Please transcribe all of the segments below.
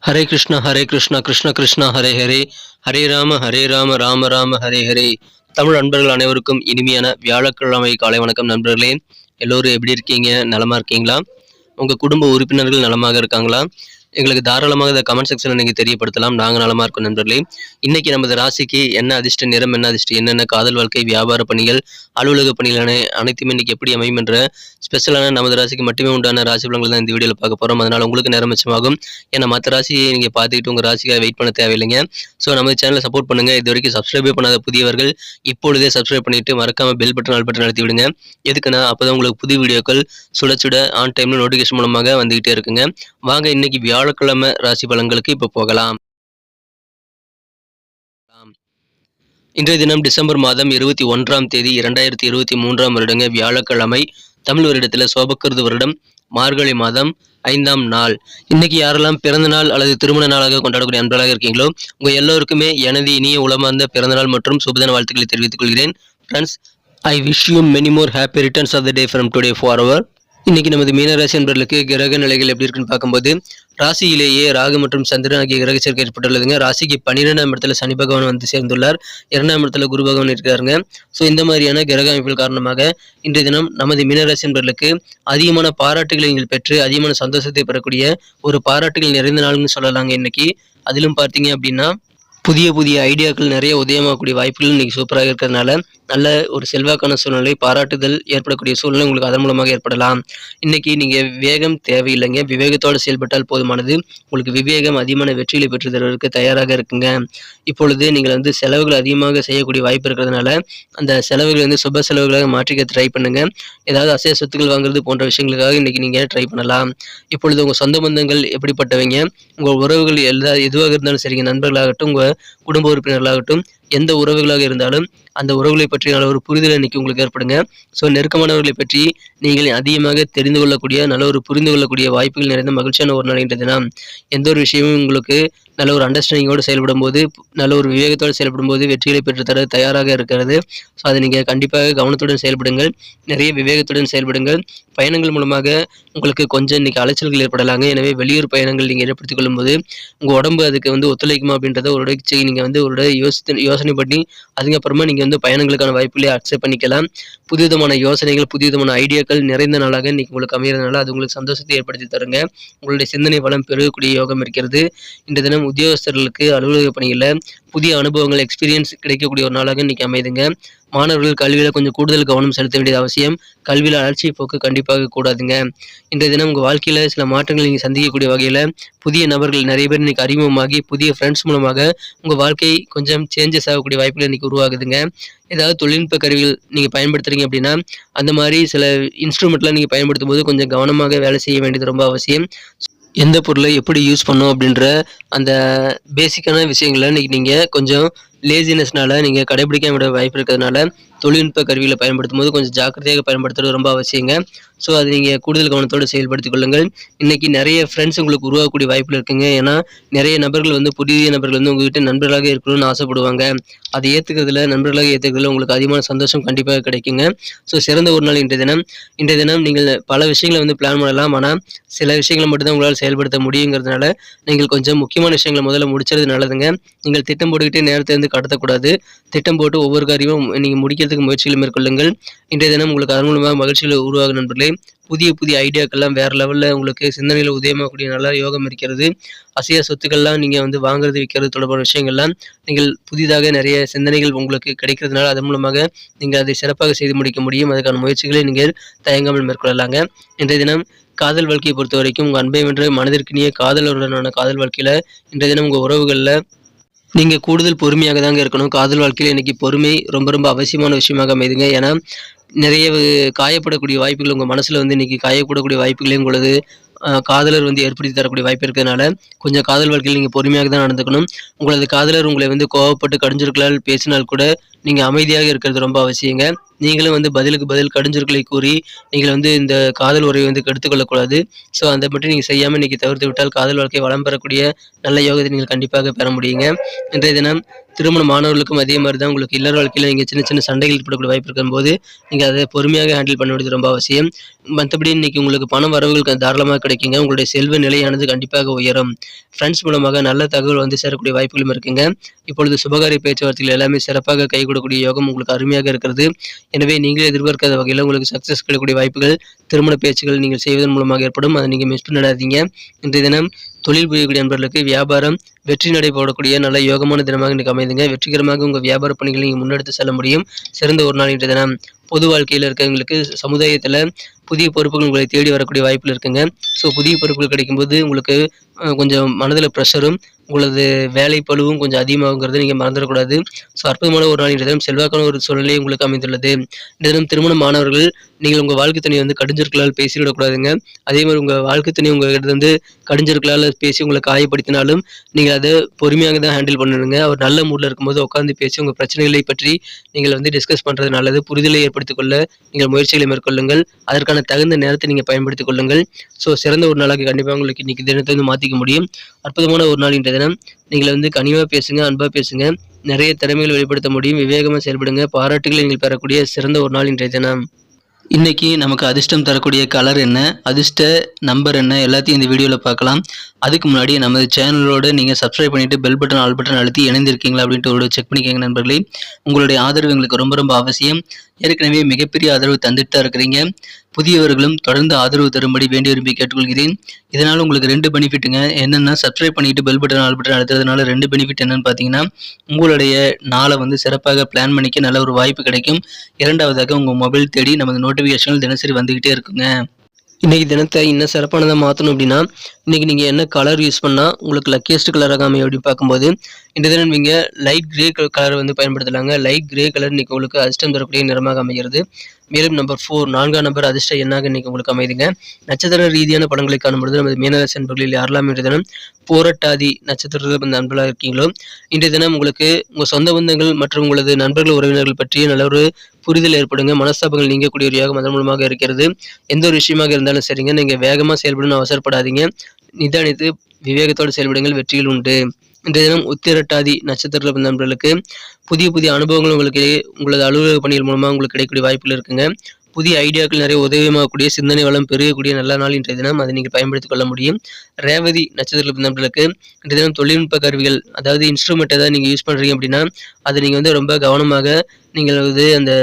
ஹரே கிருஷ்ணா கிருஷ்ண கிருஷ்ணா ஹரே ஹரே, ஹரே ராம ராம ராம ஹரே ஹரே. தமிழ் நண்பர்கள் அனைவருக்கும் இனிமையான வியாழக்கிழமை காலை வணக்கம் நண்பர்களே. எல்லோரும் எப்படி இருக்கீங்க? நலமா இருக்கீங்களா? உங்க குடும்ப உறுப்பினர்கள் நலமாக இருக்காங்களா? எங்களுக்கு தாராளமாக இந்த கமெண்ட் செக்ஷன்ல நீங்க தெரியப்படுத்தலாம். நாங்க நலமா இருக்கோம் நண்பர்களே. இன்னைக்கு நமது ராசிக்கு என்ன அதிர்ஷ்ட நிறம், என்ன அதிர்ஷ்டம், என்னென்ன காதல் வாழ்க்கை, வியாபார பணிகள், அலுவலக பணிகள் அனைத்துமே இன்னைக்கு எப்படி அமையும் என்ற ஸ்பெஷலான நமது ராசிக்கு மட்டுமே உண்டான ராசி பலன்கள் தான் இந்த வீடியோவில் பார்க்க போறோம். அதனால உங்களுக்கு நேரம் மிச்சமாகும். ஏன்னா மற்ற ராசியை நீங்க பார்த்துக்கிட்டு உங்க ராசிக்காக வெயிட் பண்ண தேவையில்லைங்க. ஸோ நம்ம சேனலை சப்போர்ட் பண்ணுங்க. இது வரைக்கும் சப்ஸ்கிரைபே பண்ணாத புதியவர்கள் இப்பொழுதே சப்ஸ்கிரைப் பண்ணிட்டு மறக்காம பெல் பட்டன் ஆல் பட்டன் அழுத்தி விடுங்க. எதுக்குன்னா அப்பதான் உங்களுக்கு புது வீடியோக்கள் சுட சுட ஆன் டைம்ல நோட்டிஃபிகேஷன் மூலமாக வந்துகிட்டே இருக்குங்க. வாங்க இன்னைக்கு வியாழக்கிழமை ராசி பலன்களுக்கு இப்போ போகலாம். இன்றைய தினம் டிசம்பர் மாதம் 21ஆம் தேதி 2023ஆம் வருடங்க வியாழக்கிழமை. தமிழ் வருடத்தில் சோபக்கிருது வருடம் மார்கழி மாதம் 5ஆம் நாள். இன்னைக்கு யாரெல்லாம் பிறந்த நாள் அல்லது திருமண நாளாக கொண்டாடக்கூடிய அன்பர்களாக இருக்கீங்களோ உங்க எல்லோருக்குமே எனது இனிய உளமார்ந்த பிறந்தநாள் மற்றும் சுபதின வாழ்த்துக்களை தெரிவித்துக் கொள்கிறேன். Friends, I wish you many more happy returns of the day from today forever. இன்னைக்கு நமது மீனராசி என்பவர்களுக்கு கிரக நிலைகள் எப்படி இருக்குன்னு பார்க்கும்போது ராசியிலேயே ராகு மற்றும் சந்திரன் ஆகிய கிரக சேர்க்கை ஏற்பட்டுள்ளதுங்க. ராசிக்கு 12ஆம் இடத்துல சனி பகவான் வந்து சேர்ந்துள்ளார். 2ஆம் இடத்துல குரு பகவான் இருக்காருங்க. ஸோ இந்த மாதிரியான கிரக அமைப்புகள் காரணமாக இன்றைய தினம் நமது மீனராசி என்பவர்களுக்கு அதிகமான பாராட்டுகளை நீங்கள் பெற்று அதிகமான சந்தோஷத்தை பெறக்கூடிய ஒரு பாராட்டுகள் நிறைந்த நாள்னு சொல்லலாங்க இன்னைக்கு. அதிலும் பார்த்தீங்க அப்படின்னா புதிய புதிய ஐடியாக்கள் நிறைய உதயமாகக்கூடிய வாய்ப்புகள் இன்னைக்கு சூப்பராக இருக்கிறதுனால நல்ல ஒரு செல்வாக்கான சூழ்நிலை, பாராட்டுதல் ஏற்படக்கூடிய சூழ்நிலை உங்களுக்கு அதன் மூலமாக ஏற்படலாம். இன்னைக்கு நீங்க வேகம் தேவையில்லைங்க, விவேகத்தோடு செயல்பட்டால் போதுமானது. உங்களுக்கு விவேகம் அதிகமான வெற்றிகளை பெற்று தருவதற்கு தயாராக இருக்குங்க. இப்பொழுது நீங்கள் வந்து செலவுகள் அதிகமாக செய்யக்கூடிய வாய்ப்பு இருக்கிறதுனால அந்த செலவுகளை வந்து சுப செலவுகளாக மாற்றிக்க ட்ரை பண்ணுங்க. ஏதாவது அசைய சொத்துக்கள் வாங்குறது போன்ற விஷயங்களுக்காக இன்னைக்கு நீங்க ட்ரை பண்ணலாம். இப்பொழுது உங்க சொந்த பந்தங்கள் எப்படிப்பட்டவங்க, உங்க உறவுகள் எதுவாக இருந்தாலும் சரிங்க, நண்பர்களாகட்டும், உங்க குடும்ப உறுப்பினர்களாகட்டும், எந்த உறவுகளாக இருந்தாலும் அந்த உறவுகளை பற்றி நல்ல ஒரு புரிதல் இன்னைக்கு உங்களுக்கு ஏற்படுங்க. ஸோ நெருக்கமானவர்களை பற்றி நீங்கள் அதிகமாக தெரிந்து கொள்ளக்கூடிய நல்ல ஒரு புரிந்து கொள்ளக்கூடிய வாய்ப்புகள் நிறைந்த மகிழ்ச்சியான ஒரு நாள் இன்றைய தினம். எந்த ஒரு விஷயமும் உங்களுக்கு நல்ல ஒரு அண்டர்ஸ்டாண்டிங்கோடு செயல்படும் போது, நல்ல ஒரு விவேகத்தோடு செயல்படும் போது வெற்றிகளை பெற்றுத்தர தயாராக இருக்கிறது. ஸோ அதை நீங்கள் கண்டிப்பாக கவனத்துடன் செயல்படுங்கள், நிறைய விவேகத்துடன் செயல்படுங்கள். பயணங்கள் மூலமாக உங்களுக்கு கொஞ்சம் இன்னைக்கு அலைச்சல்கள் ஏற்படலாங்க. எனவே வெளியூர் பயணங்கள் நீங்கள் ஏற்படுத்திக் கொள்ளும்போது உங்கள் உடம்பு அதுக்கு வந்து ஒத்துழைக்குமா அப்படின்றத ஒரு நீங்கள் வந்து ஒரு யோசனை பண்ணி அதுக்கப்புறமா நீங்கள் வந்து பயணங்களுக்கான வாய்ப்புகளை அக்செப்ட் பண்ணிக்கலாம். புதுவிதமான யோசனைகள், புதுவிதமான ஐடியாக்கள் நிறைந்த நாளாக இன்னைக்கு உங்களுக்கு அமைகிறதுனால அது உங்களுக்கு சந்தோஷத்தை ஏற்படுத்தி தருங்க. உங்களுடைய சிந்தனை வளம் பெருகக்கூடிய யோகம் இருக்கிறது. இந்த தினம் உத்தியோகஸ்தர்களுக்கு அலுவலக பணிகளில் புதிய அனுபவங்கள், எக்ஸ்பீரியன்ஸ் கிடைக்கக்கூடிய ஒரு நாளாக இன்னைக்கு அமைதுங்க. மாணவர்கள் கல்வியில் கொஞ்சம் கூடுதல் கவனம் செலுத்த வேண்டியது அவசியம். கல்வியில் அலட்சிய போக்கு கண்டிப்பாக கூடாதுங்க. இன்றைய தினம் உங்கள் வாழ்க்கையில் சில மாற்றங்கள் நீங்கள் சந்திக்கக்கூடிய வகையில் புதிய நபர்கள் நிறைய பேர் இன்னைக்கு அறிமுகமாகி புதிய ஃப்ரெண்ட்ஸ் மூலமாக உங்கள் வாழ்க்கை கொஞ்சம் சேஞ்சஸ் ஆகக்கூடிய வாய்ப்புகள் இன்னைக்கு உருவாகுதுங்க. ஏதாவது தொழில்நுட்ப கருவிகள் நீங்கள் பயன்படுத்துறீங்க அப்படின்னா அந்த மாதிரி சில இன்ஸ்ட்ருமெண்ட்லாம் நீங்கள் பயன்படுத்தும் போது கொஞ்சம் கவனமாக வேலை செய்ய வேண்டியது ரொம்ப அவசியம். எந்த பொருளை எப்படி யூஸ் பண்ணணும் அப்படின்ற அந்த பேசிக்கான விஷயங்களை இன்னைக்கு நீங்கள் கொஞ்சம் லேசினஸ்னால நீங்கள் கடைபிடிக்க விட வாய்ப்பு இருக்கிறதுனால தொழில்நுட்ப கருவிகளை பயன்படுத்தும் போது கொஞ்சம் ஜாக்கிரதையாக பயன்படுத்துறது ரொம்ப அவசியங்க. ஸோ அது நீங்கள் கூடுதல் கவனத்தோடு செயல்படுத்திக் கொள்ளுங்கள். இன்றைக்கி நிறைய ஃப்ரெண்ட்ஸ் உங்களுக்கு உருவாகக்கூடிய வாய்ப்புகள் இருக்குங்க. ஏன்னா நிறைய நபர்கள் வந்து புதிய நபர்கள் வந்து உங்கள்கிட்ட நண்பர்களாக இருக்கணும்னு ஆசைப்படுவாங்க. அதை ஏற்றுக்கிறதுல, நண்பர்களாக ஏற்றுக்கிறதுல உங்களுக்கு அதிகமான சந்தோஷம் கண்டிப்பாக கிடைக்குங்க. ஸோ சிறந்த ஒரு நாள் இன்றைய தினம் நீங்கள் பல விஷயங்களை வந்து பிளான் பண்ணலாம். ஆனால் சில விஷயங்களை மட்டும்தான் உங்களால் செயல்படுத்த முடியுங்கிறதுனால நீங்கள் கொஞ்சம் முக்கியமான விஷயங்களை முதல்ல முடிச்சது நல்லதுங்க. நீங்கள் திட்டம் போட்டுக்கிட்டே நேரத்தை வந்து கடத்தக்கூடாது. திட்டம் போட்டு ஒவ்வொரு காரியமும் நீங்கள் முடிக்கிறதுக்கு முயற்சிகளை மேற்கொள்ளுங்கள். இன்றைய தினம் உங்களுக்கு அதன் மூலமாக மகிழ்ச்சிகளை உருவாகும் நண்பர்களே. புதிய புதிய ஐடியாக்கள்லாம் வேறு லெவலில் உங்களுக்கு சிந்தனையில் உதயமாகக்கூடிய நல்ல யோகம் இருக்கிறது. அசைய சொத்துக்கள்லாம் நீங்கள் வந்து வாங்குறது, விற்கிறது தொடர்பான விஷயங்கள்லாம் நீங்கள் புதிதாக நிறைய சிந்தனைகள் உங்களுக்கு கிடைக்கிறதுனால அதன் மூலமாக நீங்கள் அதை சிறப்பாக செய்து முடிக்க முடியும். அதுக்கான முயற்சிகளை நீங்கள் தயங்காமல் மேற்கொள்ளலாங்க. இன்றைய தினம் காதல் வாழ்க்கையை பொறுத்த வரைக்கும் உங்கள் அன்பை வென்ற மனதிற்கினிய காதலருடனான காதல் வாழ்க்கையில் இன்றைய தினம் உங்கள் உறவுகளில் நீங்கள் கூடுதல் பொறுமையாக தாங்க இருக்கணும். காதல் வாழ்க்கையில் இன்றைக்கி பொறுமை ரொம்ப ரொம்ப அவசியமான விஷயமாக அமைதுங்க. ஏன்னா நிறைய காயப்படக்கூடிய வாய்ப்புகள் உங்கள் மனசில் வந்து இன்றைக்கி காயப்படக்கூடிய வாய்ப்புகளையும் உங்களது காதலர் வந்து ஏற்படுத்தி தரக்கூடிய வாய்ப்பு இருக்கிறதுனால கொஞ்சம் காதல் வாழ்க்கையில் நீங்கள் பொறுமையாக தான் நடந்துக்கணும். உங்களது காதலர் உங்களை வந்து கோவப்பட்டு கடிஞ்சிருக்கலால் பேசினால் கூட நீங்கள் அமைதியாக இருக்கிறது ரொம்ப அவசியங்க. நீங்களும் வந்து பதிலுக்கு பதில் கடுஞ்சொற்களை கூறி நீங்கள் வந்து இந்த காதல் உறவை வந்து கெடுத்துக் கொள்ளக்கூடாது. ஸோ அதை மட்டும் நீங்கள் செய்யாமல் இன்னைக்கு தவிர்த்து விட்டால் காதல் வாழ்க்கை வளம் பெறக்கூடிய நல்ல யோகத்தை நீங்கள் கண்டிப்பாக பெற முடியுங்க. இன்றைய தினம் திருமண மாணவர்களுக்கும் அதே மாதிரி தான். உங்களுக்கு இல்லற வாழ்க்கையில் நீங்கள் சின்ன சின்ன சண்டைகள் ஏற்படக்கூடிய வாய்ப்பு இருக்கும்போது நீங்கள் அதை பொறுமையாக ஹேண்டில் பண்ண வேண்டியது ரொம்ப அவசியம். மற்றபடி இன்னைக்கு உங்களுக்கு பண வரவுகள் தாராளமாக கிடைக்குங்க. உங்களுடைய செல்வ நிலையானது கண்டிப்பாக உயரும். ஃப்ரெண்ட்ஸ் மூலமாக நல்ல தகவல் வந்து சேரக்கூடிய வாய்ப்புகளும் இருக்குங்க. இப்பொழுது சுபகாரிய பேச்சுவார்த்தைகள் எல்லாமே சிறப்பாக கைகூடக்கூடிய யோகம் உங்களுக்கு அருமையாக இருக்கிறது. எனவே நீங்களே எதிர்பார்க்காத வகையில் உங்களுக்கு சக்ஸஸ் கிடைக்கக்கூடிய வாய்ப்புகள் திருமண பேச்சுகள் நீங்கள் செய்வதன் மூலமாக ஏற்படும். அதை நீங்கள் மிஸ் பண்ணிடாதீங்க. இன்றைய தினம் தொழில் புரியக்கூடிய நண்பர்களுக்கு வியாபாரம் வெற்றி நடைபெறக்கூடிய நல்ல யோகமான தினமாக இன்றைக்கு அமைதுங்க. வெற்றிகரமாக உங்கள் வியாபார பணிகளை நீங்கள் முன்னெடுத்து செல்ல முடியும். சிறந்த ஒரு நாள் இன்றைய தினம். பொது வாழ்க்கையில் இருக்கிறவங்களுக்கு சமுதாயத்தில் புதிய பொறுப்புகள் உங்களை தேடி வரக்கூடிய வாய்ப்புகள் இருக்குங்க. ஸோ புதிய பொறுப்புகள் கிடைக்கும்போது உங்களுக்கு கொஞ்சம் மனதில் ப்ரெஷரும் உங்களது வேலை பளுவும் கொஞ்சம் அதிகமாகுங்கிறத நீங்கள் மறந்துடக்கூடாது. ஸோ அற்புதமான ஒரு நாள் இன்றைய தினம். செல்வாக்கான ஒரு சூழ்நிலை உங்களுக்கு அமைந்துள்ளது. இந்த தினம் திருமண மாணவர்கள் நீங்கள் உங்கள் வாழ்க்கை துணையை வந்து கடுஞ்சொற்களால் பேசிவிடக்கூடாதுங்க. அதே மாதிரி உங்கள் வாழ்க்கை துணை உங்கள்கிட்ட வந்து கடுஞ்சொற்களால் பேசி உங்களை காயப்படுத்தினாலும் நீங்கள் அதை பொறுமையாக தான் ஹேண்டில் பண்ணணுங்க. அவர் நல்ல மூடில் இருக்கும்போது உட்காந்து பேசி உங்கள் பிரச்சனைகளை பற்றி நீங்கள் வந்து டிஸ்கஸ் பண்ணுறது நல்லது. புரிதலை ஏற்படுத்திக் கொள்ள நீங்கள் முயற்சிகளை மேற்கொள்ளுங்கள். அதற்கான தகுந்த நேரத்தை நீங்கள் பயன்படுத்திக் கொள்ளுங்கள். ஸோ சிறந்த ஒரு நாளாக கண்டிப்பாக உங்களுக்கு இன்னைக்கு தினத்தை வந்து மாற்றிக்க முடியும். அற்புதமான ஒரு நாள் இன்றைய தினம். நீங்கள் வந்து கனிவாக பேசுங்க, அன்பாக பேசுங்க. நிறைய திறமைகளை வெளிப்படுத்த முடியும். விவேகமாக செயல்படுங்க. பாராட்டுகளை நீங்கள் பெறக்கூடிய சிறந்த ஒரு நாள் இன்றைய தினம். இன்னைக்கு நமக்கு அதிர்ஷ்டம் தரக்கூடிய கலர் என்ன, அதிர்ஷ்ட நம்பர் என்ன, எல்லாத்தையும் இந்த வீடியோவில் பார்க்கலாம். அதுக்கு முன்னாடி நமது சேனலோடு நீங்கள் சப்ஸ்கிரைப் பண்ணிவிட்டு பெல் பட்டன் ஆல் பட்டன் அழுத்தி இணைந்திருக்கீங்களா அப்படின்ட்டு ஒரு செக் பண்ணிக்கோங்க நண்பர்களே. உங்களுடைய ஆதரவு எங்களுக்கு ரொம்ப ரொம்ப அவசியம். ஏற்கனவே மிகப்பெரிய ஆதரவு தந்துட்டு தான் இருக்கிறீங்க. புதியவர்களும் தொடர்ந்து ஆதரவு தரும்படி வேண்டி விரும்பி கேட்டுக்கொள்கிறேன். இதனால் உங்களுக்கு 2 பெனிஃபிட்டுங்க. என்னென்னா சப்ஸ்கிரைப் பண்ணிவிட்டு பெல் பட்டன் ஆல் பட்டன் அழுத்துறதுனால 2 பெனிஃபிட் என்னென்னு பார்த்தீங்கன்னா, உங்களுடைய நாளை வந்து சிறப்பாக பிளான் பண்ணிக்க நல்ல ஒரு வாய்ப்பு கிடைக்கும். இரண்டாவதாக உங்கள் மொபைல் தேடி நமது நோட்டிஃபிகேஷன்கள் தினசரி வந்துக்கிட்டே இருக்குங்க. இன்றைக்கி தினத்தை இன்னும் சிறப்பானதாக மாற்றணும் அப்படின்னா இன்றைக்கி நீங்கள் என்ன கலர் யூஸ் பண்ணால் உங்களுக்கு லக்கியஸ்ட் கலராக அமையும் அப்படின்னு பார்க்கும்போது இந்த தினம் நீங்கள் லைட் கிரே கலர் வந்து பயன்படுத்தலாங்க. லைட் கிரே கலர் இன்றைக்கி உங்களுக்கு அதிர்ஷ்டம் தரக்கூடிய நிறமாக அமைகிறது. மேலும் நம்பர் 4 4ஆம் நம்பர் அதிர்ஷ்ட எண்ணாக இன்றைக்கி உங்களுக்கு அமைதுங்க. நட்சத்திர ரீதியான படங்களை காணும்பொழுது நமது மீனராசி நண்பர்களில் யாரெல்லாம் இன்றைய தினம் போராட்டாதி நட்சத்திரத்தில் நண்பர்களாக இருக்கீங்களோ இன்றைய தினம் உங்களுக்கு உங்கள் சொந்த பந்தங்கள் மற்றும் உங்களது நண்பர்கள் உறவினர்கள் பற்றிய நல்ல ஒரு புரிதல் ஏற்படுங்க. மனஸ்தாபங்கள் நீங்கக்கூடிய ஒரு யோகம் அதன் மூலமாக இருக்கிறது. எந்த ஒரு விஷயமாக இருந்தாலும் சரிங்க, நீங்கள் வேகமாக செயல்படணும், அவசரப்படாதீங்க. நிதானித்து விவேகத்தோடு செயல்படுங்கள், வெற்றிகள் உண்டு. இன்றைய தினம் உத்திரட்டாதி நட்சத்திரத்தில் நண்பர்களுக்கு புதிய புதிய அனுபவங்கள் உங்களுக்கு உங்களது அலுவலக பணிகள் மூலமாக உங்களுக்கு கிடைக்கக்கூடிய வாய்ப்புகள் இருக்குங்க. புதிய ஐடியாக்கள் நிறைய உதவியமாகக்கூடிய சிந்தனை வளம் பெருகக்கூடிய நல்ல நாள் இன்றைய தினம். அதை நீங்கள் பயன்படுத்திக் கொள்ள முடியும். ரேவதி நட்சத்திரத்தில் நண்பர்களுக்கு இன்றைய தினம் தொழில்நுட்ப கருவிகள், அதாவது இன்ஸ்ட்ருமெண்ட் ஏதாவது நீங்கள் யூஸ் பண்ணுறீங்க அப்படின்னா அதை நீங்கள் வந்து ரொம்ப கவனமாக நீங்கள் வந்து அந்த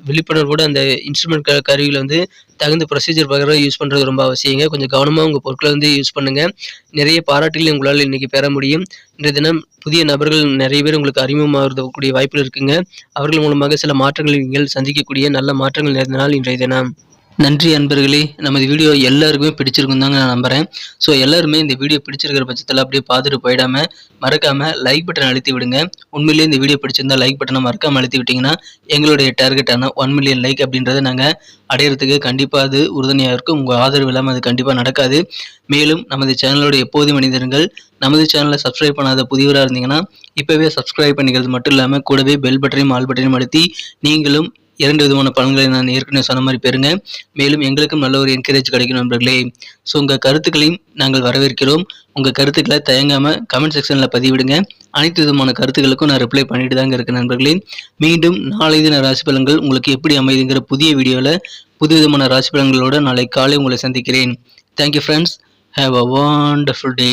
விழிப்புணர்வோடு அந்த இன்ஸ்ட்ருமெண்ட் கருவிகளை வந்து தகுந்த ப்ரொசீஜர் பிரகாரம் யூஸ் பண்ணுறது ரொம்ப அவசியங்க. கொஞ்சம் கவனமாக உங்கள் பொருட்களை வந்து யூஸ் பண்ணுங்கள். நிறைய பாராட்டுகளை உங்களால் இன்றைக்கி பெற முடியும். இன்றைய தினம் புதிய நபர்கள் நிறைய பேர் உங்களுக்கு அறிமுகமாகக்கூடிய வாய்ப்புகள் இருக்குங்க. அவர்கள் மூலமாக சில மாற்றங்களை நீங்கள் சந்திக்கக்கூடிய நல்ல மாற்றங்கள் நிறைந்த நாள் இன்றைய தினம். நன்றி அன்பர்களே. நமது வீடியோ எல்லாருக்குமே பிடிச்சிருக்கும் தாங்க நான் நம்புகிறேன். ஸோ எல்லாருமே இந்த வீடியோ பிடிச்சிருக்கிற பட்சத்தில் அப்படியே பார்த்துட்டு போயிடாமல் மறக்காமல் லைக் பட்டன் அழுத்தி விடுங்க. உண்மையிலேயே இந்த வீடியோ பிடிச்சிருந்தால் லைக் பட்டனை மறக்காமல் அழுத்தி விட்டிங்கன்னா எங்களுடைய டார்கெட்டான 1 மில்லியன் லைக் அப்படின்றத நாங்கள் அடையிறதுக்கு கண்டிப்பாக அது உறுதுணையாக இருக்கும். உங்கள் ஆதரவு இல்லாமல் அது கண்டிப்பாக நடக்காது. மேலும் நமது சேனலோட எப்போதும் மனிதர்கள் நமது சேனலை சப்ஸ்கிரைப் பண்ணாத புதியவராக இருந்தீங்கன்னா இப்போவே சப்ஸ்கிரைப் பண்ணிக்கிறது மட்டும் இல்லாமல் கூடவே பெல் பட்டனையும் ஆல் பட்டனையும் அழுத்தி நீங்களும் 2 விதமான பலன்களை நான் ஏற்கனவே சொன்ன மாதிரி பெறுங்க. மேலும் எங்களுக்கும் நல்ல ஒரு என்கரேஜ் கிடைக்கும் நண்பர்களே. ஸோ உங்கள் கருத்துக்களையும் நாங்கள் வரவேற்கிறோம். உங்கள் கருத்துக்களை தயங்காமல் கமெண்ட் செக்ஷனில் பதிவிடுங்க. அனைத்து விதமான கருத்துக்களுக்கும் நான் ரிப்ளை பண்ணிட்டு தாங்க இருக்கேன் நண்பர்களே. மீண்டும் நாளை தின ராசி பலன்கள் உங்களுக்கு எப்படி அமைதுங்கிற புதிய வீடியோவில் புது விதமான ராசி பலன்களோடு நாளை காலை உங்களை சந்திக்கிறேன். Thank you friends. Have a wonderful day.